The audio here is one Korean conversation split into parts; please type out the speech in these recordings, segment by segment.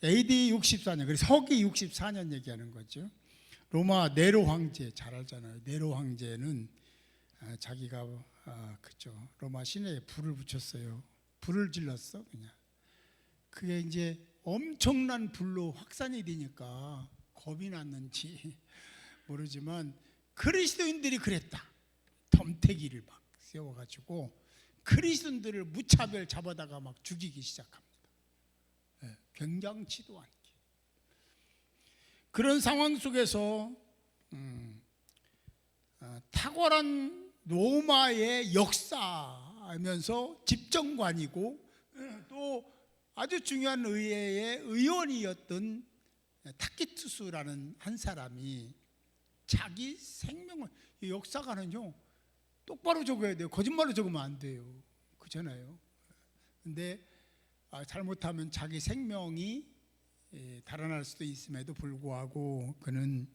AD 64년, 그래서 서기 64년 얘기하는 거죠. 로마 네로 황제 잘 알잖아요. 네로 황제는 자기가 그죠, 로마 시내에 불을 붙였어요. 불을 질렀어 그냥. 그게 이제 엄청난 불로 확산이 되니까 겁이 났는지 모르지만 그리스도인들이 그랬다. 덤태기를 막 세워가지고 그리스도인들을 무차별 잡아다가 막 죽이기 시작합니다. 경장치도 않게. 그런 상황 속에서 탁월한 로마의 역사하면서 집정관이고 또 아주 중요한 의회의 의원이었던 타키투스라는 한 사람이 자기 생명을, 역사가는요 똑바로 적어야 돼요. 거짓말로 적으면 안 돼요. 그렇잖아요. 근데 잘못하면 자기 생명이 달아날 수도 있음에도 불구하고 그는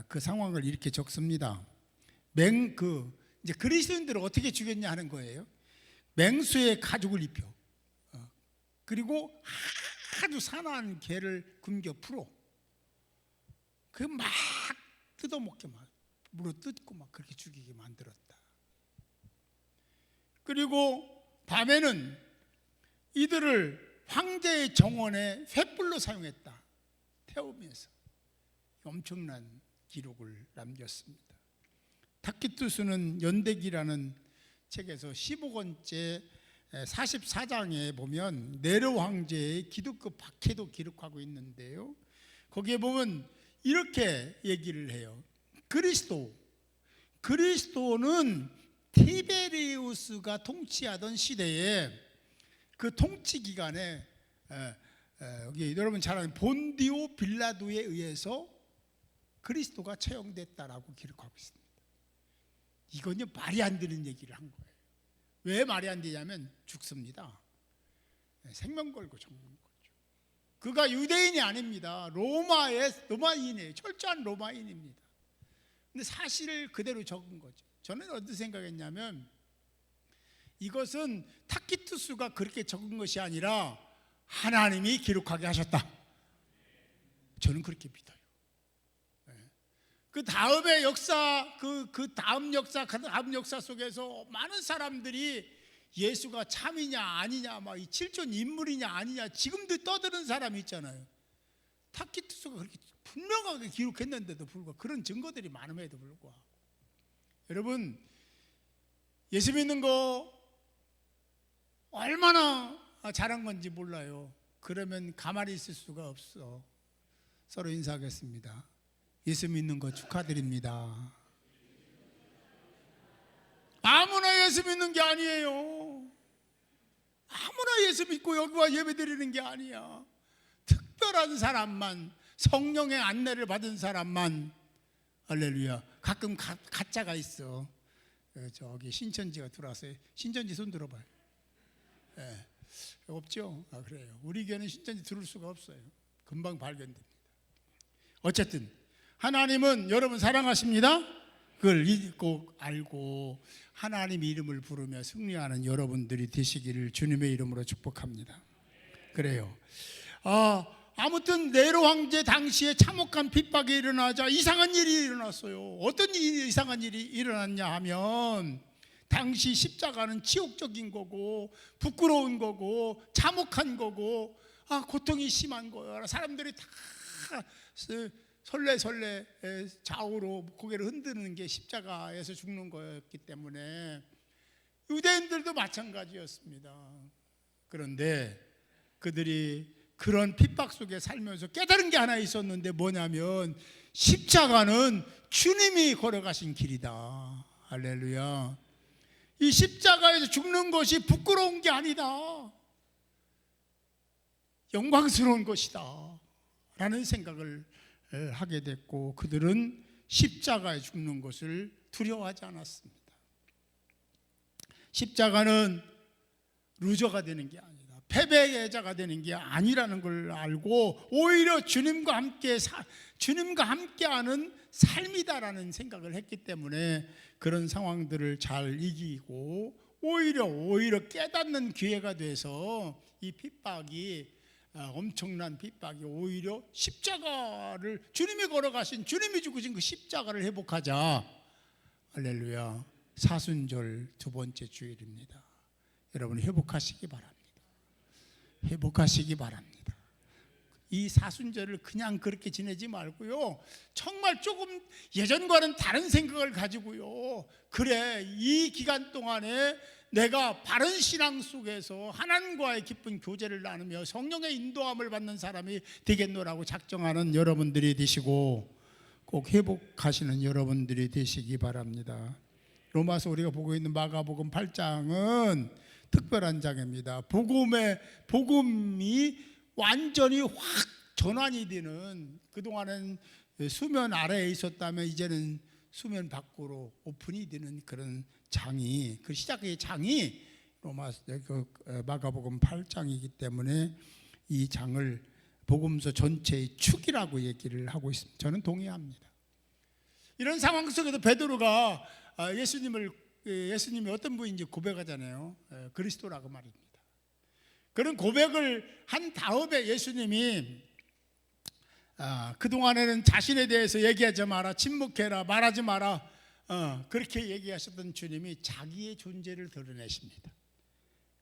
그 상황을 이렇게 적습니다. 이제 그리스도인들을 어떻게 죽였냐 하는 거예요. 맹수의 가죽을 입혀, 그리고 아주 사나운 개를 굶겨 풀어, 그 막 뜯어먹게 막 물어 뜯고 막 그렇게 죽이게 만들었다. 그리고 밤에는 이들을 황제의 정원에 횃불로 사용했다. 태우면서 엄청난 기록을 남겼습니다. 타키투스는 연대기라는 책에서 15권째 44장에 보면 네로 황제의 기득급 박해도 기록하고 있는데요, 거기에 보면 이렇게 얘기를 해요. 그리스도는 티베리우스가 통치하던 시대에 그 통치 기간에 여기 여러분 잘 아는 본디오 빌라도에 의해서 그리스도가 처형됐다라고 기록하고 있습니다. 이건요 말이 안 되는 얘기를 한 거예요. 왜 말이 안 되냐면 죽습니다. 생명 걸고 죽는 거죠. 그가 유대인이 아닙니다. 로마인이에요. 철저한 로마인입니다. 근데 사실을 그대로 적은 거죠. 저는 어떻게 생각했냐면 이것은 타키투스가 그렇게 적은 것이 아니라 하나님이 기록하게 하셨다. 저는 그렇게 믿어요. 그 다음의 역사, 그 다음 역사 속에서 많은 사람들이 예수가 참이냐 아니냐, 막 이 실존 인물이냐 아니냐 지금도 떠드는 사람이 있잖아요. 타키투스가 그렇게 분명하게 기록했는데도 불구하고, 그런 증거들이 많음에도 불구하고, 여러분 예수 믿는 거 얼마나 잘한 건지 몰라요. 그러면 가만히 있을 수가 없어. 서로 인사하겠습니다. 예수 믿는 거 축하드립니다. 아무나 예수 믿는 게 아니에요. 아무나 예수 믿고 여기 와 예배 드리는 게 아니야. 특별한 사람만, 성령의 안내를 받은 사람만. 할렐루야. 가끔 가짜가 있어. 저기 신천지가 들어왔어요. 신천지 손 들어봐요. 네. 없죠? 그래요. 우리 교회는 신천지 들을 수가 없어요. 금방 발견됩니다. 어쨌든 하나님은 여러분 사랑하십니다. 그걸 꼭 알고 하나님 이름을 부르며 승리하는 여러분들이 되시기를 주님의 이름으로 축복합니다. 그래요. 아무튼 네로 황제 당시에 참혹한 핍박이 일어나자 이상한 일이 일어났어요. 어떤 이상한 일이 일어났냐 하면, 당시 십자가는 치욕적인 거고 부끄러운 거고 참혹한 거고 고통이 심한 거예요. 사람들이 다 설레 좌우로 고개를 흔드는 게 십자가에서 죽는 거였기 때문에 유대인들도 마찬가지였습니다. 그런데 그들이 그런 핍박 속에 살면서 깨달은 게 하나 있었는데, 뭐냐면 십자가는 주님이 걸어가신 길이다. 할렐루야. 이 십자가에서 죽는 것이 부끄러운 게 아니다, 영광스러운 것이다 라는 생각을 하게 됐고, 그들은 십자가에 죽는 것을 두려워하지 않았습니다. 십자가는 루저가 되는 게 아니다, 패배자가 되는 게 아니라는 걸 알고 오히려 주님과 함께하는 삶이다라는 생각을 했기 때문에 그런 상황들을 잘 이기고 오히려 깨닫는 기회가 돼서 이 핍박이 엄청난 핍박이 오히려 십자가를 주님이 걸어가신, 주님이 죽으신 그 십자가를 회복하자. 할렐루야. 사순절 두 번째 주일입니다. 여러분 회복하시기 바랍니다. 회복하시기 바랍니다. 이 사순절을 그냥 그렇게 지내지 말고요, 정말 조금 예전과는 다른 생각을 가지고요, 그래 이 기간 동안에 내가 바른 신앙 속에서 하나님과의 깊은 교제를 나누며 성령의 인도함을 받는 사람이 되겠노라고 작정하는 여러분들이 되시고, 꼭 회복하시는 여러분들이 되시기 바랍니다. 로마서 우리가 보고 있는 마가복음 8장은 특별한 장입니다. 복음이 완전히 확 전환이 되는, 그동안은 수면 아래에 있었다면 이제는 수면 밖으로 오픈이 되는 그런 장이, 그 시작의 장이 마가복음 8장이기 때문에 이 장을 복음서 전체의 축이라고 얘기를 하고 있습니다. 저는 동의합니다. 이런 상황 속에서 베드로가 예수님이 어떤 분인지 고백하잖아요. 그리스도라고 말입니다. 그런 고백을 한 다음에 예수님이 그동안에는 자신에 대해서 얘기하지 마라, 침묵해라, 말하지 마라, 그렇게 얘기하셨던 주님이 자기의 존재를 드러내십니다.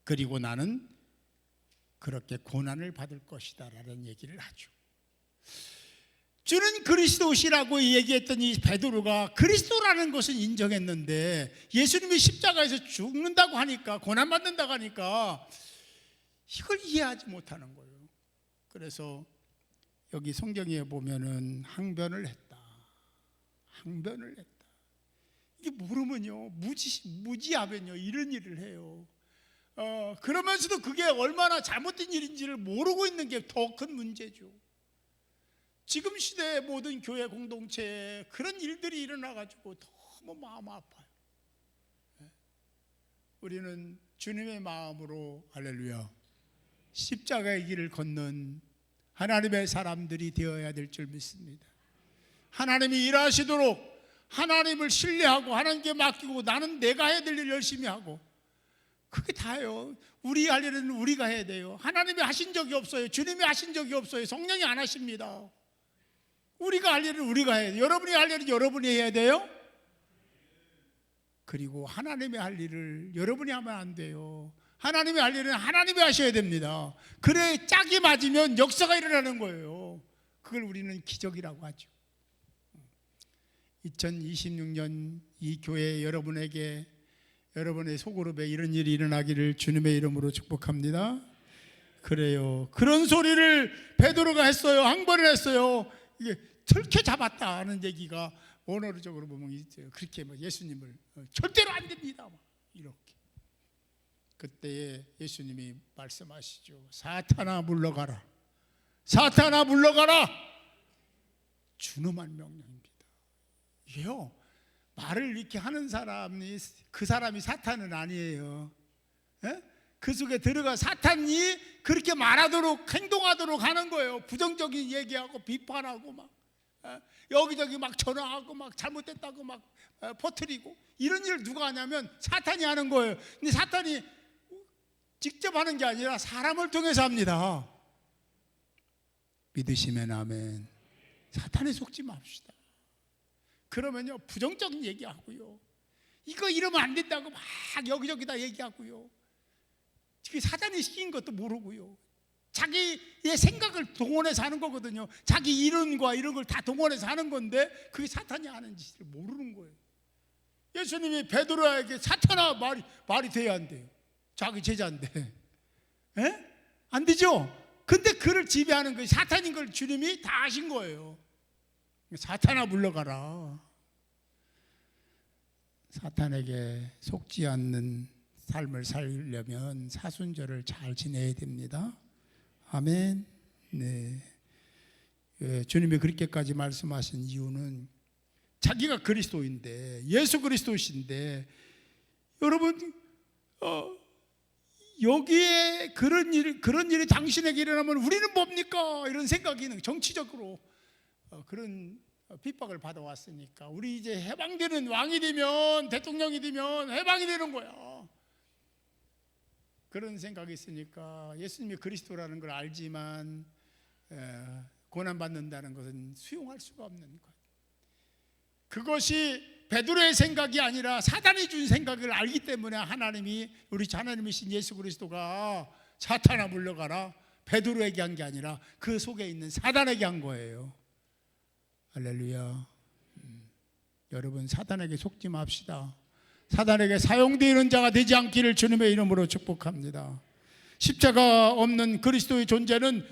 그리고 나는 그렇게 고난을 받을 것이다 라는 얘기를 하죠. 주는 그리스도시라고 얘기했던 이 베드로가 그리스도라는 것은 인정했는데, 예수님이 십자가에서 죽는다고 하니까, 고난받는다고 하니까 이걸 이해하지 못하는 거예요. 그래서 여기 성경에 보면은 항변을 했다. 이게 모르면요, 무지하면요 이런 일을 해요. 그러면서도 그게 얼마나 잘못된 일인지를 모르고 있는 게 더 큰 문제죠. 지금 시대의 모든 교회 공동체에 그런 일들이 일어나가지고 너무 마음 아파요. 우리는 주님의 마음으로, 할렐루야, 십자가의 길을 걷는 하나님의 사람들이 되어야 될 줄 믿습니다. 하나님이 일하시도록 하나님을 신뢰하고 하나님께 맡기고, 나는 내가 해야 될 일 열심히 하고, 그게 다예요. 우리 할 일은 우리가 해야 돼요. 하나님이 하신 적이 없어요. 주님이 하신 적이 없어요. 성령이 안 하십니다. 우리가 할 일은 우리가 해야 돼요. 여러분이 할 일은 여러분이 해야 돼요. 그리고 하나님의 할 일을 여러분이 하면 안 돼요. 하나님의 할 일은 하나님이 하셔야 됩니다. 그래 짝이 맞으면 역사가 일어나는 거예요. 그걸 우리는 기적이라고 하죠. 2026년 이 교회 여러분에게, 여러분의 소그룹에 이런 일이 일어나기를 주님의 이름으로 축복합니다. 그래요. 그런 소리를 베드로가 했어요. 항변을 했어요. 이게 들켜 잡았다는 얘기가 원어적으로 보면 있어요. 그렇게 예수님을 절대로 안 됩니다, 이렇게. 그때에 예수님이 말씀하시죠. 사탄아 물러가라. 사탄아 물러가라. 준엄한 명령입니다. 이게요, 말을 이렇게 하는 사람이, 그 사람이 사탄은 아니에요. 그 속에 들어가 사탄이 그렇게 말하도록, 행동하도록 하는 거예요. 부정적인 얘기하고 비판하고 막 여기저기 막 전화하고 막 잘못됐다고 막 퍼뜨리고, 이런 일을 누가 하냐면 사탄이 하는 거예요. 근데 사탄이 직접 하는 게 아니라 사람을 통해서 합니다. 믿으시면 아멘. 사탄에 속지 맙시다. 그러면요, 부정적인 얘기하고요, 이거 이러면 안 된다고 막 여기저기다 얘기하고요, 사탄이 시킨 것도 모르고요, 자기의 생각을 동원해서 하는 거거든요. 자기 이론과 이런 걸 다 동원해서 하는 건데, 그게 사탄이 하는 짓을 모르는 거예요. 예수님이 베드로에게 사탄아 말이 돼야 안 돼요. 자기 제자인데. 안 되죠? 근데 그를 지배하는 거, 사탄인 걸 주님이 다 아신 거예요. 사탄아 물러가라. 사탄에게 속지 않는 삶을 살려면 사순절을 잘 지내야 됩니다. 아멘. 네. 주님이 그렇게까지 말씀하신 이유는 자기가 그리스도인데, 예수 그리스도이신데, 여러분 여기에 그런 일이 당신에게 일어나면 우리는 뭡니까? 이런 생각이 정치적으로 그런 핍박을 받아왔으니까, 우리 이제 해방되는, 왕이 되면, 대통령이 되면 해방이 되는 거야. 그런 생각이 있으니까 예수님이 그리스도라는 걸 알지만 고난받는다는 것은 수용할 수가 없는 것. 그것이 베드로의 생각이 아니라 사단이 준 생각을 알기 때문에 하나님이, 우리 하나님이신 예수 그리스도가 사탄아 물러가라, 베드로에게 한 게 아니라 그 속에 있는 사단에게 한 거예요. 할렐루야. 여러분, 사단에게 속지 맙시다. 사단에게 사용되는 자가 되지 않기를 주님의 이름으로 축복합니다. 십자가 없는 그리스도의 존재는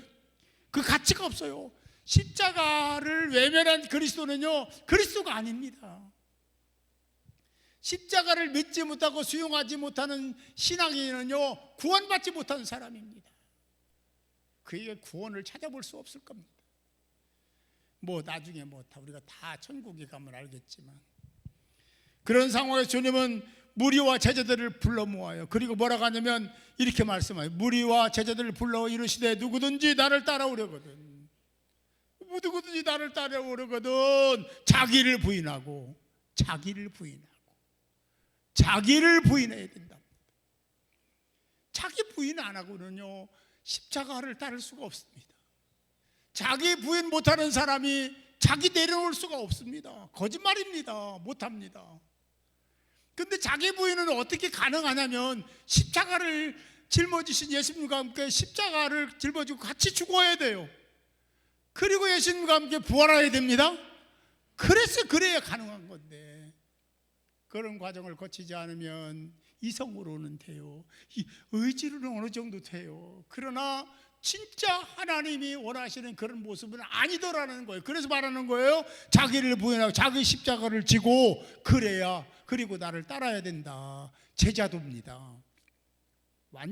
그 가치가 없어요. 십자가를 외면한 그리스도는요, 그리스도가 아닙니다. 십자가를 믿지 못하고 수용하지 못하는 신앙인은요, 구원받지 못하는 사람입니다. 그에게 구원을 찾아볼 수 없을 겁니다. 나중에 우리가 다 천국에 가면 알겠지만, 그런 상황에서 주님은 무리와 제자들을 불러 모아요. 그리고 뭐라고 하냐면 이렇게 말씀해요. 무리와 제자들을 불러 이르시되 누구든지 나를 따라오려거든, 누구든지 나를 따라오려거든 자기를 부인해야 된다. 자기 부인 안 하고는요, 십자가를 따를 수가 없습니다. 자기 부인 못하는 사람이 자기 내려올 수가 없습니다. 거짓말입니다. 못합니다. 근데 자기 부인은 어떻게 가능하냐면 십자가를 짊어지신 예수님과 함께 십자가를 짊어지고 같이 죽어야 돼요. 그리고 예수님과 함께 부활해야 됩니다. 그래야 가능한 건데, 그런 과정을 거치지 않으면 이성으로는 돼요. 의지로는 어느 정도 돼요. 그러나 진짜 하나님이 원하시는 그런 모습은 아니더라는 거예요. 그래서 말하는 거예요. 자기를 부인하고 자기 십자가를 지고 그리고 나를 따라야 된다. 제자도입니다.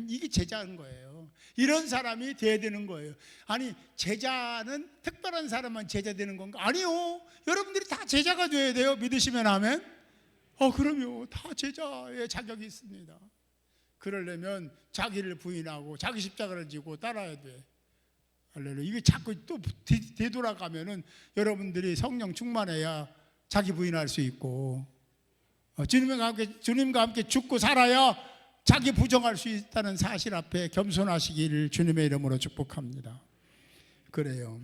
이게 제자인 거예요. 이런 사람이 돼야 되는 거예요. 아니, 제자는 특별한 사람만 제자 되는 건가? 아니요. 여러분들이 다 제자가 돼야 돼요. 믿으시면 아멘. 그럼요. 다 제자의 자격이 있습니다. 그러려면 자기를 부인하고 자기 십자가를 지고 따라야 돼. 할렐루야. 이게 자꾸 또 되돌아가면은 여러분들이 성령 충만해야 자기 부인할 수 있고, 주님과 함께 죽고 살아야 자기 부정할 수 있다는 사실 앞에 겸손하시기를 주님의 이름으로 축복합니다. 그래요.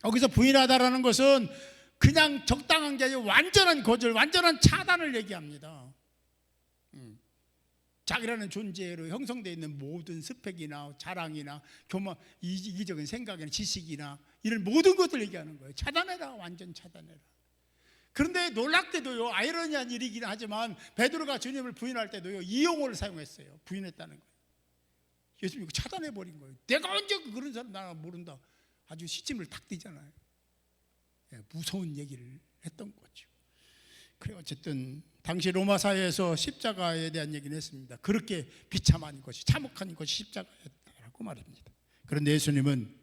여기서 부인하다라는 것은 그냥 적당한 게 아니라 완전한 거절, 완전한 차단을 얘기합니다. 자기라는 존재로 형성되어 있는 모든 스펙이나 자랑이나 교만, 이기적인 생각이나 지식이나 이런 모든 것들 얘기하는 거예요. 차단해라, 완전 차단해라. 그런데 놀랍게도요, 아이러니한 일이긴 하지만 베드로가 주님을 부인할 때도요, 이 용어를 사용했어요. 부인했다는 거예요. 예수님이 차단해버린 거예요. 내가 언제 그런 사람 나 모른다. 아주 시침을 탁 띄잖아요. 무서운 얘기를 했던 거죠. 그래, 어쨌든 당시 로마 사회에서 십자가에 대한 얘기는 했습니다. 그렇게 비참한 것이, 참혹한 것이 십자가였다라고 말합니다. 그런데 예수님은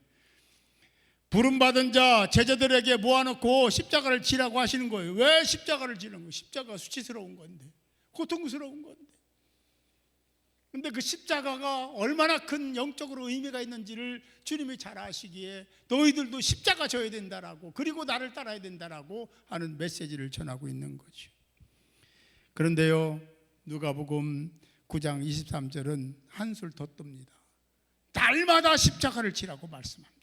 부름받은 자 제자들에게 모아놓고 십자가를 지라고 하시는 거예요. 왜 십자가를 지는 거예요? 십자가가 수치스러운 건데, 고통스러운 건데. 근데 그 십자가가 얼마나 큰 영적으로 의미가 있는지를 주님이 잘 아시기에 너희들도 십자가 져야 된다라고, 그리고 나를 따라야 된다라고 하는 메시지를 전하고 있는 거죠. 그런데요, 누가복음 9장 23절은 한술 더 뜹니다. 날마다 십자가를 지라고 말씀합니다.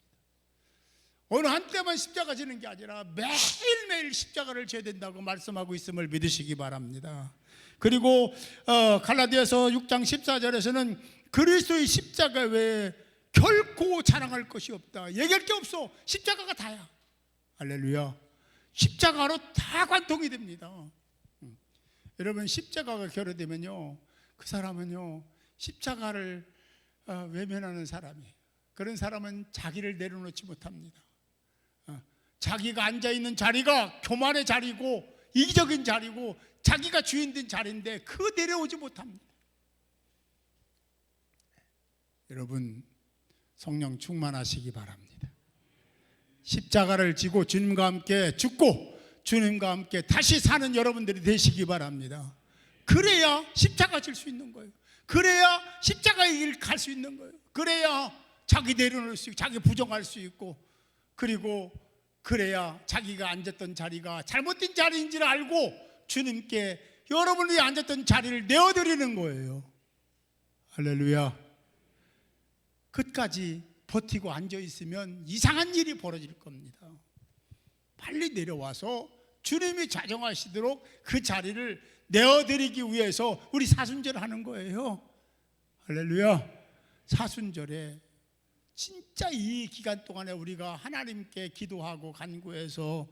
어느 한때만 십자가 지는 게 아니라 매일매일 십자가를 져야 된다고 말씀하고 있음을 믿으시기 바랍니다. 그리고 갈라디아서 6장 14절에서는 그리스도의 십자가 외에 결코 자랑할 것이 없다. 얘기할 게 없어. 십자가가 다야. 할렐루야. 십자가로 다 관통이 됩니다. 여러분, 십자가가 결여되면요, 그 사람은요, 십자가를 외면하는 사람이에요. 그런 사람은 자기를 내려놓지 못합니다. 자기가 앉아있는 자리가 교만의 자리고 이기적인 자리고 자기가 주인된 자리인데 그 내려오지 못합니다. 여러분, 성령 충만하시기 바랍니다. 십자가를 지고 주님과 함께 죽고 주님과 함께 다시 사는 여러분들이 되시기 바랍니다. 그래야 십자가 질 수 있는 거예요. 그래야 십자가의 길 갈 수 있는 거예요. 그래야 자기 내려놓을 수 있고 자기 부정할 수 있고, 그리고 그래야 자기가 앉았던 자리가 잘못된 자리인지를 알고 주님께 여러분이 앉았던 자리를 내어드리는 거예요. 할렐루야. 끝까지 버티고 앉아 있으면 이상한 일이 벌어질 겁니다. 빨리 내려와서 주님이 자정하시도록 그 자리를 내어드리기 위해서 우리 사순절 하는 거예요. 할렐루야. 사순절에 진짜 이 기간 동안에 우리가 하나님께 기도하고 간구해서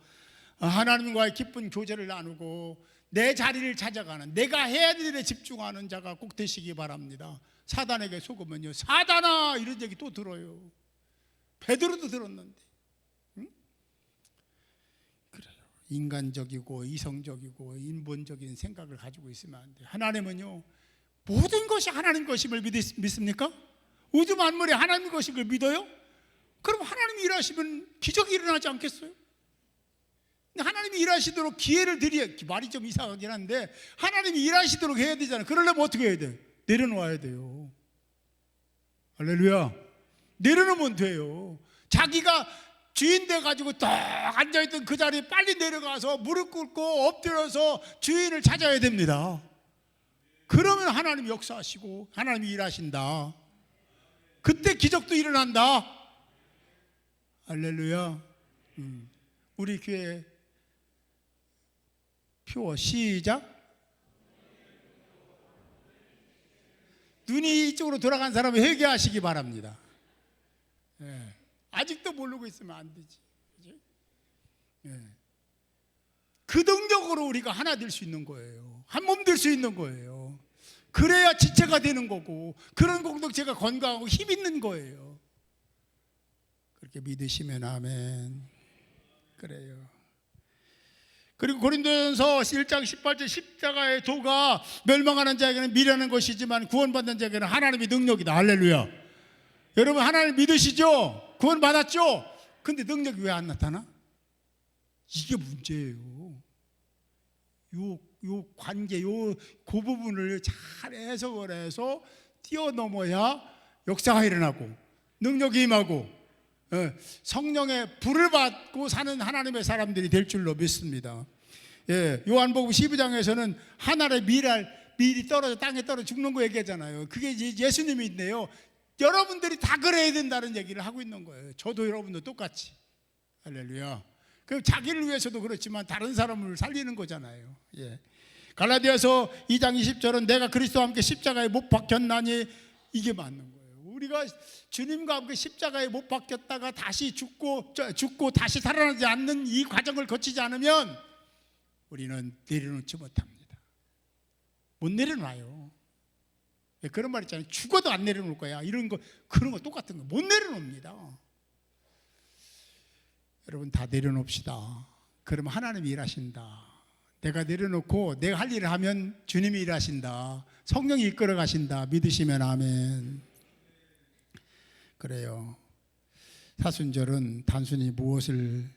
하나님과의 기쁜 교제를 나누고 내 자리를 찾아가는, 내가 해야 될 일에 집중하는 자가 꼭 되시기 바랍니다. 사단에게 속으면요, 사단아 이런 얘기 또 들어요. 베드로도 들었는데. 응? 그래요. 인간적이고 이성적이고 인본적인 생각을 가지고 있으면 안 돼요. 하나님은요, 모든 것이 하나님 것임을 믿습니까? 우주 만물이 하나님 것임을 믿어요? 그럼 하나님이 일하시면 기적이 일어나지 않겠어요? 하나님이 일하시도록 기회를 드려야, 말이 좀 이상하긴 한데 하나님이 일하시도록 해야 되잖아요. 그러려면 어떻게 해야 돼요? 내려놓아야 돼요. 할렐루야. 내려놓으면 돼요. 자기가 주인 돼가지고 딱 앉아있던 그 자리에 빨리 내려가서 무릎 꿇고 엎드려서 주인을 찾아야 됩니다. 그러면 하나님이 역사하시고 하나님이 일하신다. 그때 기적도 일어난다. 할렐루야. 우리 교회 표어 시작. 눈이 이쪽으로 돌아간 사람은 회개하시기 바랍니다. 예. 아직도 모르고 있으면 안 되지. 그치? 예. 그 능력으로 우리가 하나 될 수 있는 거예요. 한 몸 될 수 있는 거예요. 그래야 지체가 되는 거고, 그런 공동체가 건강하고 힘 있는 거예요. 그렇게 믿으시면 아멘. 그래요. 그리고 고린도전서 1장 18절, 십자가의 도가 멸망하는 자에게는 미련한 것이지만 구원받는 자에게는 하나님의 능력이다. 할렐루야. 여러분 하나님 믿으시죠? 구원받았죠? 근데 능력이 왜 안 나타나? 이게 문제예요. 요 관계, 그 부분을 잘 해석을 해서 뛰어넘어야 역사가 일어나고 능력이 임하고 성령의 불을 받고 사는 하나님의 사람들이 될 줄로 믿습니다. 예, 요한복음 12장에서는 하늘의 밀이 떨어져 땅에 떨어져 죽는 거 얘기하잖아요. 그게 예수님이 있네요. 여러분들이 다 그래야 된다는 얘기를 하고 있는 거예요. 저도 여러분도 똑같이. 할렐루야. 그 자기를 위해서도 그렇지만 다른 사람을 살리는 거잖아요. 예. 갈라디아서 2장 20절은 내가 그리스도와 함께 십자가에 못 박혔나니, 이게 맞는 거예요. 우리가 주님과 함께 십자가에 못 박혔다가 다시 죽고 다시 살아나지 않는 이 과정을 거치지 않으면 우리는 내려놓지 못합니다. 못 내려놔요. 그런 말 있잖아요. 죽어도 안 내려놓을 거야. 이런 거, 그런 거 똑같은 거 못 내려놓습니다. 여러분 다 내려놓읍시다. 그러면 하나님이 일하신다. 내가 내려놓고 내가 할 일을 하면 주님이 일하신다. 성령이 이끌어 가신다. 믿으시면 아멘. 그래요. 사순절은 단순히 무엇을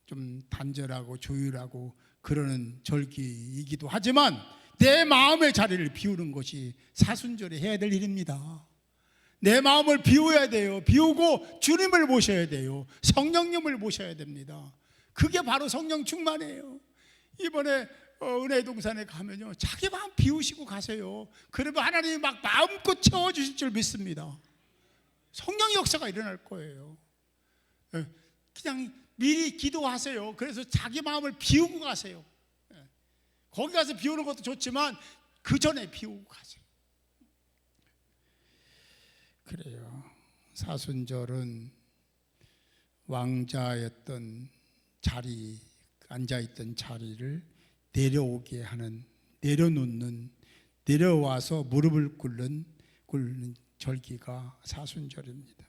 좀 단절하고 조율하고 그러는 절기이기도 하지만 내 마음의 자리를 비우는 것이 사순절에 해야 될 일입니다. 내 마음을 비워야 돼요. 비우고 주님을 모셔야 돼요. 성령님을 모셔야 됩니다. 그게 바로 성령 충만이에요. 이번에 은혜 동산에 가면요, 자기 마음 비우시고 가세요. 그러면 하나님이 막 마음껏 채워주실 줄 믿습니다. 성령 역사가 일어날 거예요. 그냥 미리 기도하세요. 그래서 자기 마음을 비우고 가세요. 거기 가서 비우는 것도 좋지만 그 전에 비우고 가세요. 그래요. 사순절은 왕자였던 자리, 앉아있던 자리를 내려오게 하는, 내려놓는, 내려와서 무릎을 꿇는 절기가 사순절입니다.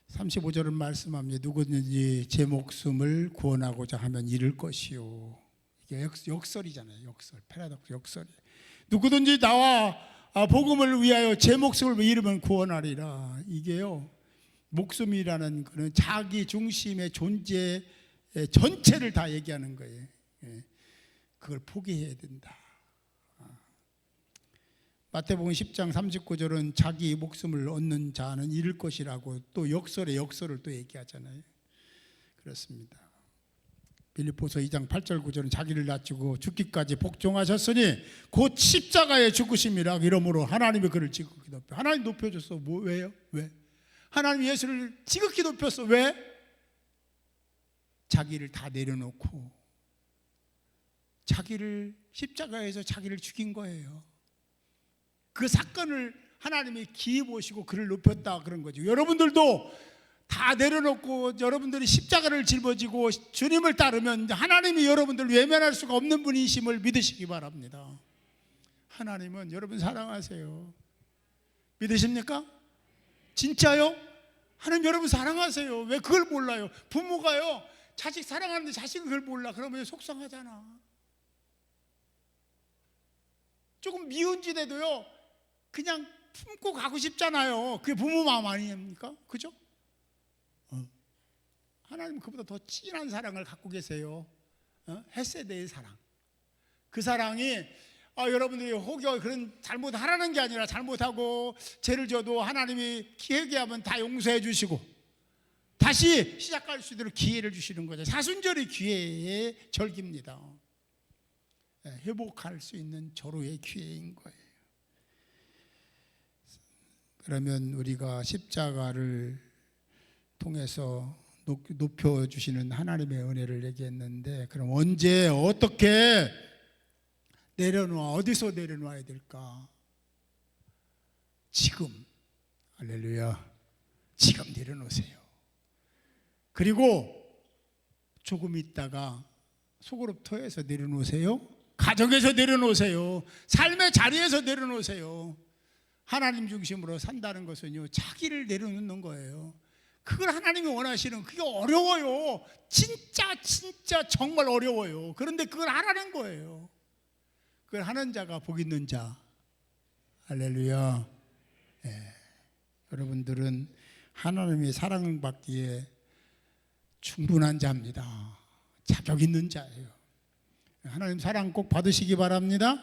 35절은 말씀합니다. 누구든지 제 목숨을 구원하고자 하면 잃을 것이요. 이게 역설이잖아요. 역설, 패러독스 역설이. 누구든지 나와 복음을 위하여 제 목숨을 잃으면 구원하리라. 이게요, 목숨이라는 것은 자기 중심의 존재 전체를 다 얘기하는 거예요. 그걸 포기해야 된다. 마태복음 10장 39절은 자기 목숨을 얻는 자는 잃을 것이라고 또 역설의 역설을 또 얘기하잖아요. 그렇습니다. 빌립보서 2장 8절 9절은 자기를 낮추고 죽기까지 복종하셨으니 곧 십자가에 죽으심이라. 이러므로 하나님이 그를 지극히 높여. 하나님 높여줬어. 왜요? 왜? 하나님 예수를 지극히 높였어. 왜? 자기를 다 내려놓고 자기를 십자가에서 자기를 죽인 거예요. 그 사건을 하나님이 기이 보시고 그를 높였다 그런 거죠. 여러분들도 다 내려놓고 여러분들이 십자가를 짊어지고 주님을 따르면 하나님이 여러분들을 외면할 수가 없는 분이심을 믿으시기 바랍니다. 하나님은 여러분 사랑하세요. 믿으십니까? 진짜요? 하나님 여러분 사랑하세요. 왜 그걸 몰라요? 부모가요 자식 사랑하는데 자식은 그걸 몰라. 그러면 속상하잖아. 조금 미운짓에도요 그냥 품고 가고 싶잖아요. 그게 부모 마음 아닙니까? 그죠? 하나님은 그보다 더 진한 사랑을 갖고 계세요. 헷세대의 사랑. 그 사랑이 여러분들이 혹여 그런 잘못하라는 게 아니라 잘못하고 죄를 져도 하나님이 회개하면 다 용서해 주시고 다시 시작할 수 있도록 기회를 주시는 거죠. 사순절이 기회의 절기입니다. 회복할 수 있는 절호의 기회인 거예요. 그러면 우리가 십자가를 통해서 높여주시는 하나님의 은혜를 얘기했는데, 그럼 언제 어떻게 내려놓아? 어디서 내려놓아야 될까? 지금. 할렐루야. 지금 내려놓으세요. 그리고 조금 있다가 소그룹터에서 내려놓으세요. 가정에서 내려놓으세요. 삶의 자리에서 내려놓으세요. 하나님 중심으로 산다는 것은요 자기를 내려놓는 거예요. 그걸 하나님이 원하시는, 그게 어려워요. 진짜 정말 어려워요. 그런데 그걸 하라는 거예요. 그걸 하는 자가 복 있는 자. 할렐루야. 여러분들은 하나님의 사랑받기에 충분한 자입니다. 자격 있는 자예요. 하나님 사랑 꼭 받으시기 바랍니다.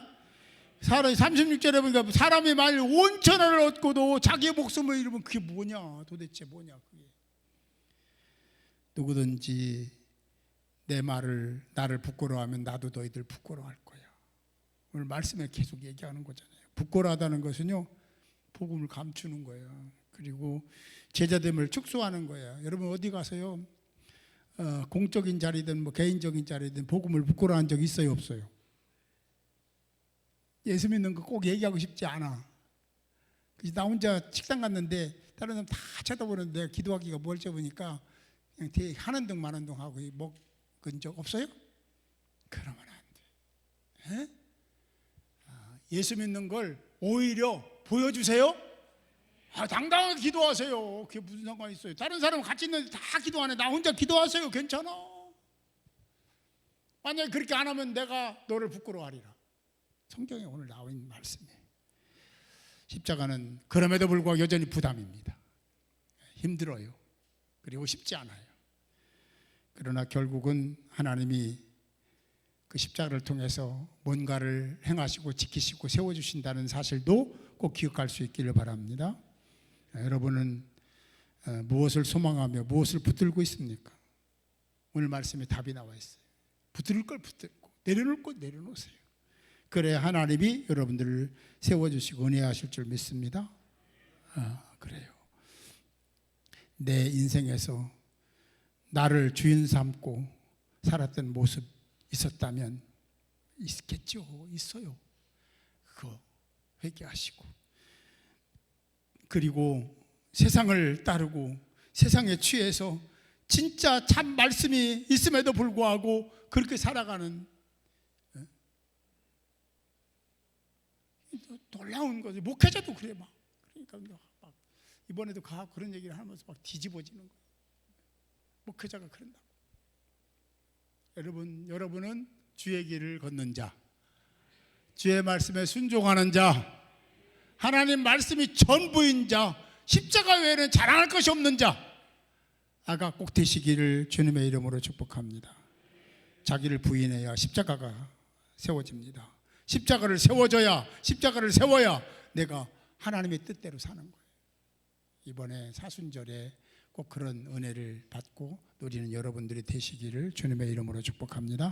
36절에 보니까 사람이 만일 온 천하를 얻고도 자기의 목숨을 잃으면 그게 뭐냐? 도대체 뭐냐? 그게 누구든지 나를 부끄러워하면 나도 너희들 부끄러워할 거야. 오늘 말씀에 계속 얘기하는 거잖아요. 부끄러워하다는 것은요 복음을 감추는 거예요. 그리고 제자됨을 축소하는 거예요. 여러분 어디 가서요 공적인 자리든 뭐 개인적인 자리든 복음을 부끄러워한 적 있어요, 없어요? 예수 믿는 거 꼭 얘기하고 싶지 않아. 그래서 나 혼자 식당 갔는데 다른 사람 다 쳐다보는데 내가 기도하기가 멀쩡 보니까 그냥 되게 하는 둥 마는 둥 하고 먹은 적 없어요? 그러면 안 돼. 예수 믿는 걸 오히려 보여주세요. 당당하게 기도하세요. 그게 무슨 상관이 있어요? 다른 사람 같이 있는데 다 기도 안 해. 나 혼자 기도하세요. 괜찮아. 만약에 그렇게 안 하면 내가 너를 부끄러워하리라. 성경에 오늘 나와 있는 말씀이에요. 십자가는 그럼에도 불구하고 여전히 부담입니다. 힘들어요. 그리고 쉽지 않아요. 그러나 결국은 하나님이 그 십자가를 통해서 뭔가를 행하시고 지키시고 세워주신다는 사실도 꼭 기억할 수 있기를 바랍니다. 여러분은 무엇을 소망하며 무엇을 붙들고 있습니까? 오늘 말씀에 답이 나와 있어요. 붙들 걸 붙들고 내려놓을 걸 내려놓으세요. 그래야 하나님이 여러분들을 세워주시고 은혜하실 줄 믿습니다. 그래요. 내 인생에서 나를 주인 삼고 살았던 모습 있었다면 있겠죠. 있어요. 그거 회개하시고 그리고 세상을 따르고 세상에 취해서 진짜 참 말씀이 있음에도 불구하고 그렇게 살아가는 놀라운 거지. 목회자도 그래 막. 그러니까 막 이번에도 그런 얘기를 하면서 막 뒤집어지는 거예요. 목회자가 그런다고. 여러분은 주의 길을 걷는 자, 주의 말씀에 순종하는 자, 하나님 말씀이 전부인 자, 십자가 외에는 자랑할 것이 없는 자가 꼭 되시기를 주님의 이름으로 축복합니다. 자기를 부인해야 십자가가 세워집니다. 십자가를 세워야 내가 하나님의 뜻대로 사는 거예요. 이번에 사순절에 꼭 그런 은혜를 받고 누리는 여러분들이 되시기를 주님의 이름으로 축복합니다.